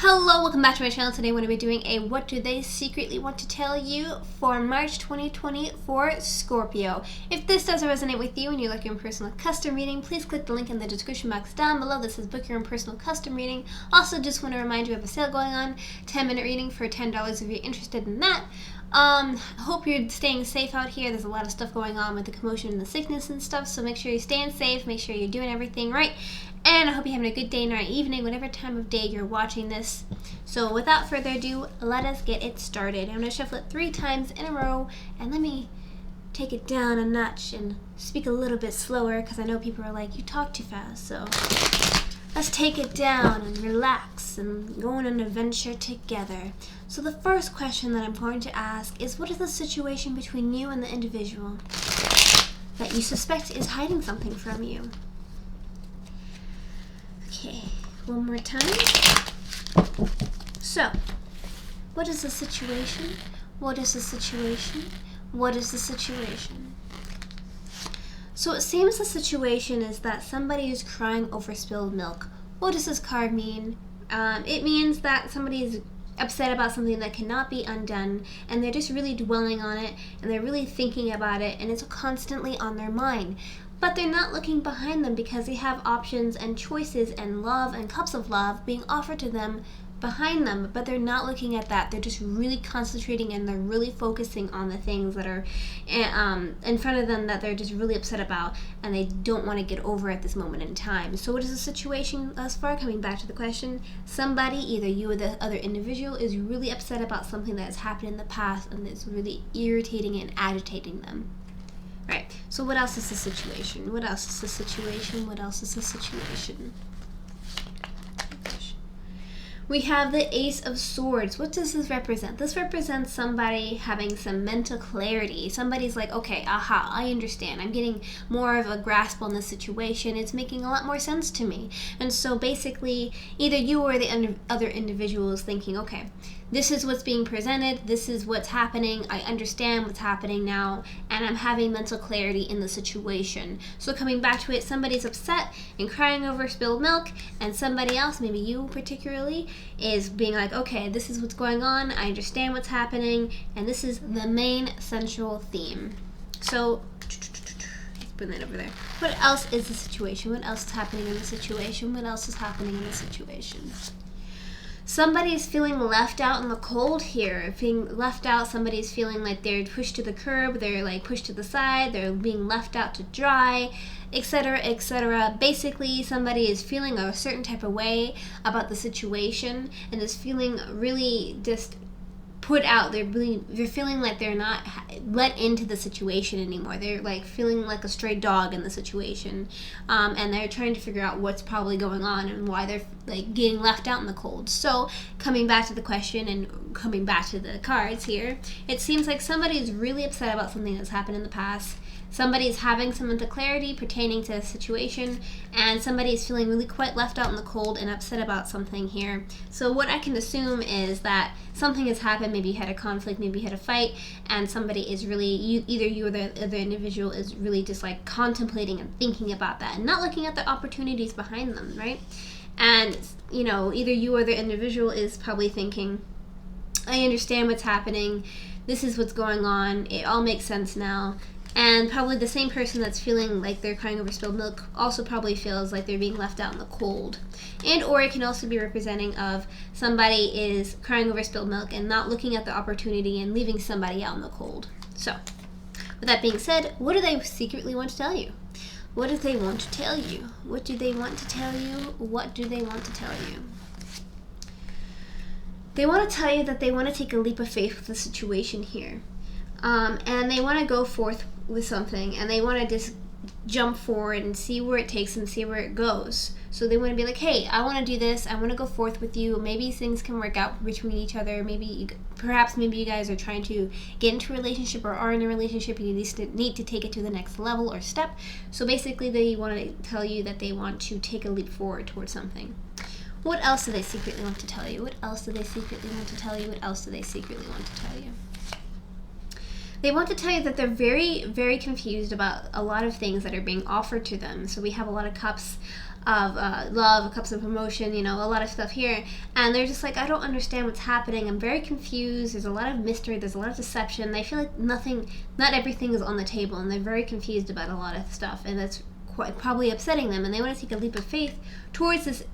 Hello, welcome back to my channel. Today we're going to be doing a what do they secretly want to tell you for March 2020 for Scorpio. If this does resonate with you and you're looking for a personal custom reading, please click the link in the description box down below. This is book your own personal custom reading. Also, just want to remind you we have a sale going on, 10-minute reading for $10 if you're interested in that. Hope you're staying safe out here. There's a lot of stuff going on with the commotion and the sickness and stuff, so make sure you're staying safe, make sure you're doing everything right. And I hope you're having a good day, night, evening, whatever time of day you're watching this. So without further ado, let us get it started. I'm going to shuffle it 3 times in a row, and let me take it down a notch and speak a little bit slower, because I know people are like, you talk too fast. So let's take it down and relax and go on an adventure together. So the first question that I'm going to ask is, what is the situation between you and the individual that you suspect is hiding something from you? Okay, one more time. So, what is the situation? What is the situation? What is the situation? So it seems the situation is that somebody is crying over spilled milk. What does this card mean? It means that somebody is upset about something that cannot be undone, and they're just really dwelling on it, and they're really thinking about it, and it's constantly on their mind. But they're not looking behind them because they have options and choices and love and cups of love being offered to them behind them, but they're not looking at that. They're just really concentrating, and they're really focusing on the things that are in front of them that they're just really upset about, and they don't want to get over at this moment in time. So what is the situation thus far? Coming back to the question, somebody, either you or the other individual, is really upset about something that has happened in the past, and it's really irritating and agitating them. Right, so what else is the situation? What else is the situation? What else is the situation? We have the Ace of Swords. What does this represent? This represents somebody having some mental clarity. Somebody's like, okay, aha, I understand. I'm getting more of a grasp on the situation. It's making a lot more sense to me. And so basically, either you or the other individual is thinking, okay, this is what's being presented, this is what's happening, I understand what's happening now, and I'm having mental clarity in the situation. So coming back to it, somebody's upset and crying over spilled milk, and somebody else, maybe you particularly, is being like, okay, this is what's going on, I understand what's happening, and this is the main central theme. So, let's bring that over there. What else is the situation? What else is happening in the situation? What else is happening in the situation? Somebody's feeling left out in the cold here. Being left out, somebody's feeling like they're pushed to the curb, they're like pushed to the side, they're being left out to dry, etc., etc. Basically, somebody is feeling a certain type of way about the situation and is feeling really just put out. They're feeling like they're not let into the situation anymore. They're like feeling like a stray dog in the situation, and they're trying to figure out what's probably going on and why they're like getting left out in the cold. So coming back to the question and coming back to the cards here, it seems like somebody is really upset about something that's happened in the past. Somebody is having some mental clarity pertaining to the situation, and somebody is feeling really quite left out in the cold and upset about something here. So what I can assume is that something has happened. Maybe you had a conflict, maybe you had a fight, and somebody is really, either you or the other individual is really just like contemplating and thinking about that and not looking at the opportunities behind them, right? And, you know, either you or the individual is probably thinking, I understand what's happening, this is what's going on, it all makes sense now. And probably the same person that's feeling like they're crying over spilled milk also probably feels like they're being left out in the cold. And or it can also be representing of somebody is crying over spilled milk and not looking at the opportunity and leaving somebody out in the cold. So, with that being said, what do they secretly want to tell you? What do they want to tell you? What do they want to tell you? What do they want to tell you? They want to tell you that they want to take a leap of faith with the situation here. And they want to go forth with something, and they want to just jump forward and see where it takes them, see where it goes. So they want to be like, hey, I want to do this, I want to go forth with you, maybe things can work out between each other, perhaps you guys are trying to get into a relationship or are in a relationship, and you need to take it to the next level or step. So basically they want to tell you that they want to take a leap forward towards something. What else do they secretly want to tell you? What else do they secretly want to tell you? What else do they secretly want to tell you? They want to tell you that they're very, very confused about a lot of things that are being offered to them. So we have a lot of cups. love, cups of promotion, you know, a lot of stuff here. And they're just like, I don't understand what's happening. I'm very confused. There's a lot of mystery. There's a lot of deception. They feel like not everything is on the table, and they're very confused about a lot of stuff, and that's probably upsetting them. And they want to take a leap of faith towards this,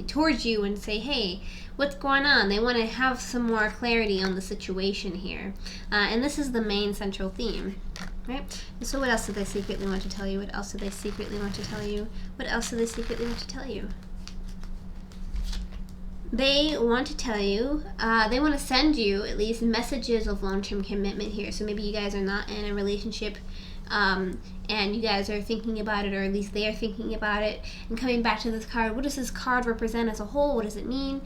towards you, and say, hey, what's going on? They want to have some more clarity on the situation here. And this is the main central theme. Right? And so what else do they secretly want to tell you? What else do they secretly want to tell you? What else do they secretly want to tell you? They want to tell you, they want to send you at least messages of long-term commitment here. So maybe you guys are not in a relationship, and you guys are thinking about it, or at least they are thinking about it. And coming back to this card, what does this card represent as a whole? What does it mean?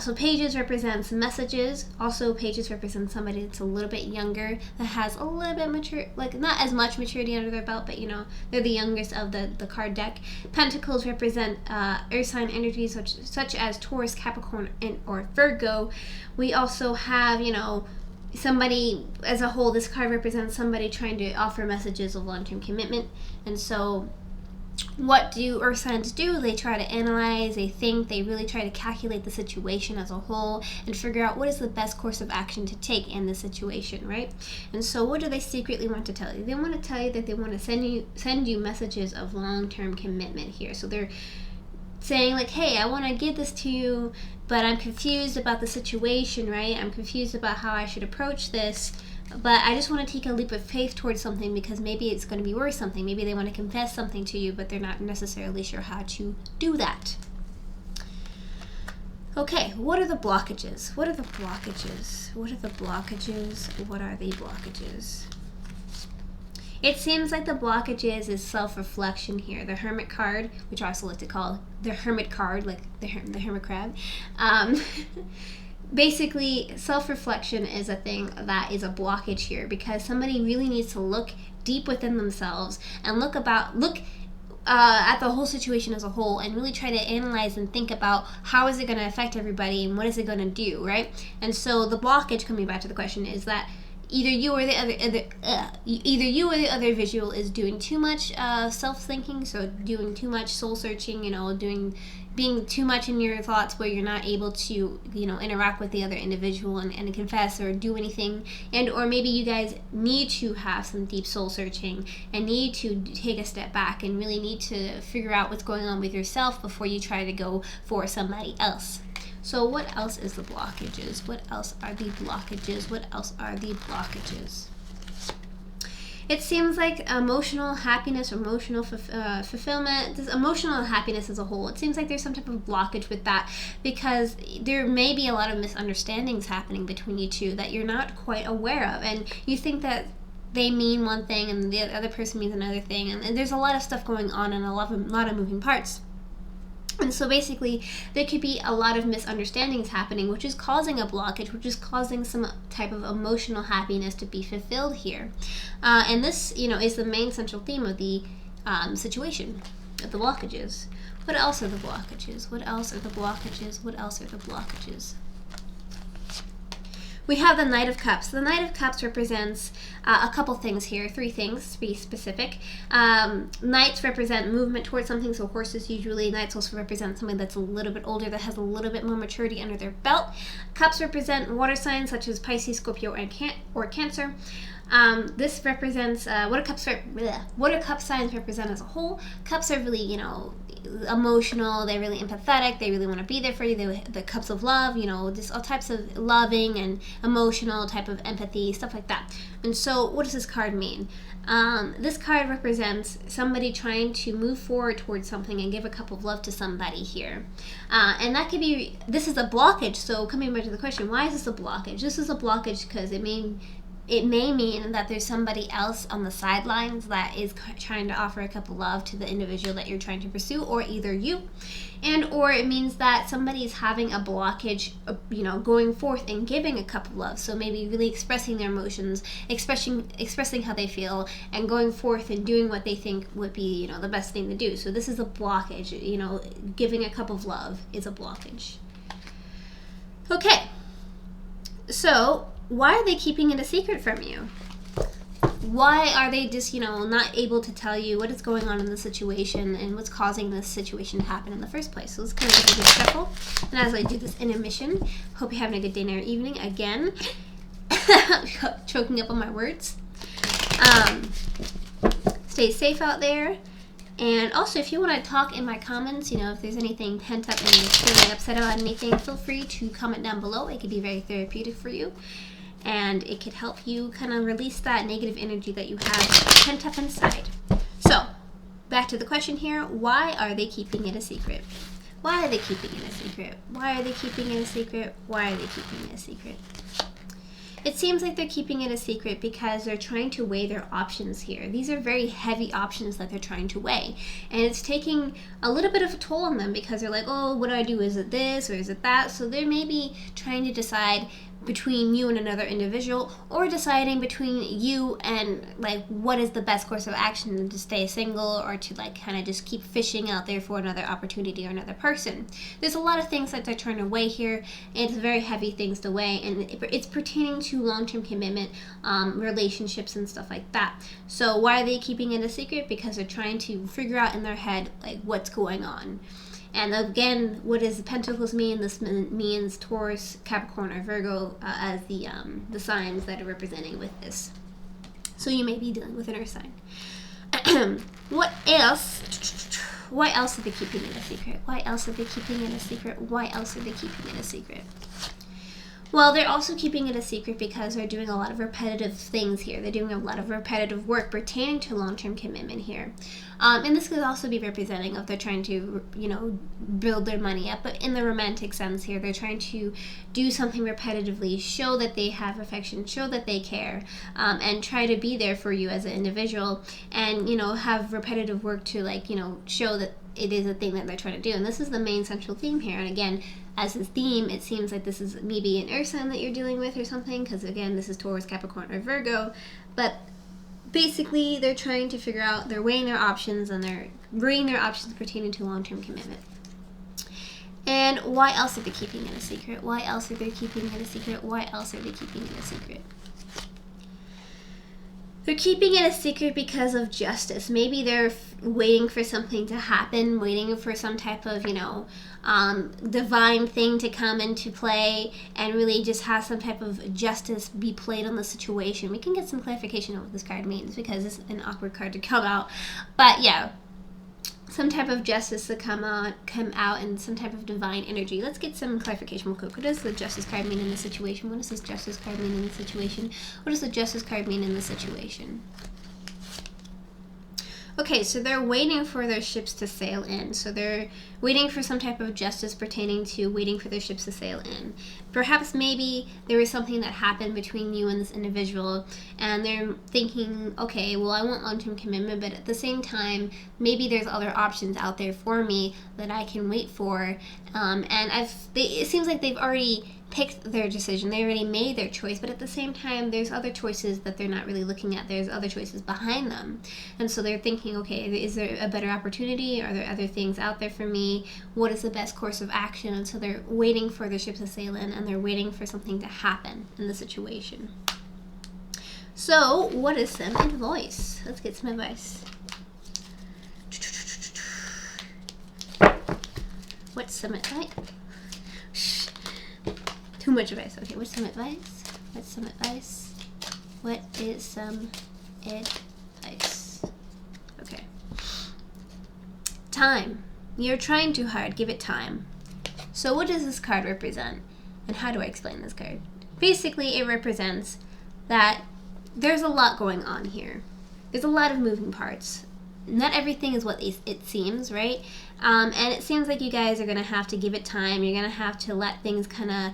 So pages represents messages. Also, pages represent somebody that's a little bit younger, that has a little bit mature, like not as much maturity under their belt, but you know, they're the youngest of the card deck. Pentacles represent earth sign energies such as Taurus, Capricorn, or Virgo. We also have, you know, somebody as a whole. This card represents somebody trying to offer messages of long-term commitment. And so what do earth signs do? They try to analyze, they think, they really try to calculate the situation as a whole and figure out what is the best course of action to take in this situation, right? And so what do they secretly want to tell you? They want to tell you that they want to send you messages of long-term commitment here. So they're saying like, hey, I want to give this to you, but I'm confused about the situation, right? I'm confused about how I should approach this. But I just want to take a leap of faith towards something, because maybe it's going to be worth something. Maybe they want to confess something to you, but they're not necessarily sure how to do that. Okay, what are the blockages? What are the blockages? What are the blockages? What are the blockages? It seems like the blockages is self-reflection here. The Hermit card, which I also like to call the Hermit card, like the Hermit crab. Basically, self-reflection is a thing that is a blockage here, because somebody really needs to look deep within themselves and look at the whole situation as a whole, and really try to analyze and think about how is it going to affect everybody and what is it going to do, right? And so the blockage, coming back to the question, is that either you or the other visual is doing too much self-thinking, so doing too much soul-searching, you know, being too much in your thoughts where you're not able to, you know, interact with the other individual and confess or do anything. And or maybe you guys need to have some deep soul searching and need to take a step back and really need to figure out what's going on with yourself before you try to go for somebody else. So what else is the blockages? What else are the blockages? What else are the blockages? It seems like emotional happiness, emotional fulfillment, this emotional happiness as a whole. It seems like there's some type of blockage with that, because there may be a lot of misunderstandings happening between you two that you're not quite aware of, and you think that they mean one thing and the other person means another thing, and there's a lot of stuff going on and a lot of moving parts. And so basically, there could be a lot of misunderstandings happening, which is causing a blockage, which is causing some type of emotional happiness to be fulfilled here. And this, you know, is the main central theme of the situation, of the blockages. What else are the blockages? What else are the blockages? What else are the blockages? We have the Knight of Cups. The Knight of Cups represents a couple things here, 3 things to be specific. Knights represent movement towards something, so horses usually. Knights also represent somebody that's a little bit older, that has a little bit more maturity under their belt. Cups represent water signs such as Pisces, Scorpio, and Cancer. This represents what do cup signs represent as a whole. Cups are really, you know, emotional, they're really empathetic, they really want to be there for you. The cups of love, you know, just all types of loving and emotional type of empathy, stuff like that. And so what does this card mean? This card represents somebody trying to move forward towards something and give a cup of love to somebody here. And that could be, this is a blockage. So coming back to the question, why is this a blockage? This is a blockage because it may mean that there's somebody else on the sidelines that is trying to offer a cup of love to the individual that you're trying to pursue, or either you. And or it means that somebody is having a blockage, you know, going forth and giving a cup of love. So maybe really expressing their emotions, expressing how they feel, and going forth and doing what they think would be, you know, the best thing to do. So this is a blockage, you know, giving a cup of love is a blockage. Okay, so why are they keeping it a secret from you? Why are they just, not able to tell you what is going on in the situation and what's causing this situation to happen in the first place? So let's kind of do a good shuffle. And as I do this intermission, hope you're having a good day or evening. Again, choking up on my words. Stay safe out there. And also, if you want to talk in my comments, if there's anything pent up and you're feeling upset about anything, feel free to comment down below. It could be very therapeutic for you. And it could help you kind of release that negative energy that you have pent up inside. So, back to the question here. Why are they keeping it a secret? Why are they keeping it a secret? Why are they keeping it a secret? Why are they keeping it a secret? It seems like they're keeping it a secret because they're trying to weigh their options here. These are very heavy options that they're trying to weigh. And it's taking a little bit of a toll on them because they're like, oh, what do I do? Is it this or is it that? So they're maybe trying to decide between you and another individual, or deciding between you and like what is the best course of action, to stay single or to like kind of just keep fishing out there for another opportunity or another person. There's a lot of things that they're trying to weigh here. It's very heavy things to weigh, and it's pertaining to long-term commitment, relationships and stuff like that. So why are they keeping it a secret? Because they're trying to figure out in their head like what's going on. And again, what does the Pentacles mean? This means Taurus, Capricorn, or Virgo as the signs that are representing with this. So you may be dealing with an earth sign. What else? Why else are they keeping it a secret? Why else are they keeping it a secret? Why else are they keeping it a secret? Well, they're also keeping it a secret because they're doing a lot of repetitive things here. They're doing a lot of repetitive work pertaining to long-term commitment here. And this could also be representing of they're trying to, build their money up. But in the romantic sense here, they're trying to do something repetitively, show that they have affection, show that they care, and try to be there for you as an individual, and, have repetitive work to, show that it is a thing that they're trying to do. And this is the main central theme here. And again, as a theme, it seems like this is maybe an earth sign that you're dealing with or something, because again, this is Taurus, Capricorn, or Virgo. But basically, they're trying to figure out, they're weighing their options, and they're weighing their options pertaining to long-term commitment. And why else are they keeping it a secret? Why else are they keeping it a secret? Why else are they keeping it a secret? They're keeping it a secret because of justice. Maybe they're waiting for something to happen, waiting for some type of, divine thing to come into play and really just have some type of justice be played on the situation. We can get some clarification on what this card means because it's an awkward card to come out. But yeah, some type of justice to come out and some type of divine energy. Let's get some clarification real quick. What does the justice card mean in this situation? What does this justice card mean in this situation? What does the justice card mean in this situation? Okay, so they're waiting for their ships to sail in. So they're waiting for some type of justice pertaining to waiting for their ships to sail in. Perhaps maybe there was something that happened between you and this individual, and they're thinking, okay, well, I want long-term commitment, but at the same time, maybe there's other options out there for me that I can wait for. And it seems like they've already picked their decision. They already made their choice, but at the same time, there's other choices that they're not really looking at. There's other choices behind them. And so they're thinking, okay, is there a better opportunity? Are there other things out there for me? What is the best course of action? And so they're waiting for their ships to sail in, and they're waiting for something to happen in the situation. So, what is some advice? Let's get some advice. What's some advice? Too much advice. Okay, what's some advice? What's some advice? What is some advice? Okay. Time. You're trying too hard. Give it time. So what does this card represent? And how do I explain this card? Basically, it represents that there's a lot going on here. There's a lot of moving parts. Not everything is what it seems, right? And it seems like you guys are going to have to give it time. You're going to have to let things kind of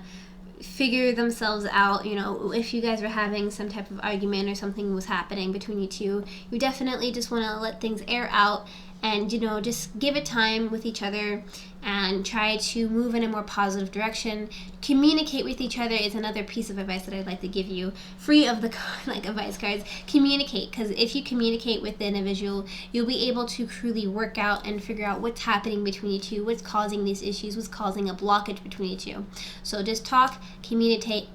figure themselves out. If you guys were having some type of argument or something was happening between you two, you definitely just want to let things air out and just give it time with each other and try to move in a more positive direction. Communicate with each other is another piece of advice that I'd like to give you, free of the like advice cards. Communicate, because if you communicate with the individual, you'll be able to truly work out and figure out what's happening between you two, what's causing these issues, what's causing a blockage between you two. So just talk, communicate,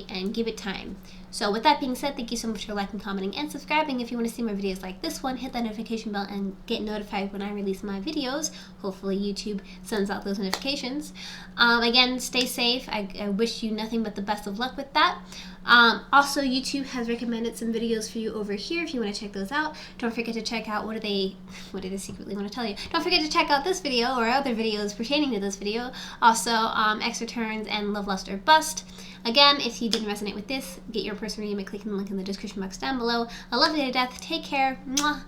and give it time. So with that being said, thank you so much for liking, commenting, and subscribing. If you want to see more videos like this one, hit that notification bell and get notified when I release my videos. Hopefully YouTube sends out those notifications. Again, stay safe. I wish you nothing but the best of luck with that. Also, YouTube has recommended some videos for you over here if you want to check those out. Don't forget to check out what do they secretly want to tell you. Don't forget to check out this video or other videos pertaining to this video. Also, X returns and Love, Lust, or Bust. Again, if you didn't resonate with this, get your person reading by clicking the link in the description box down below. I love you to death. Take care. Mwah.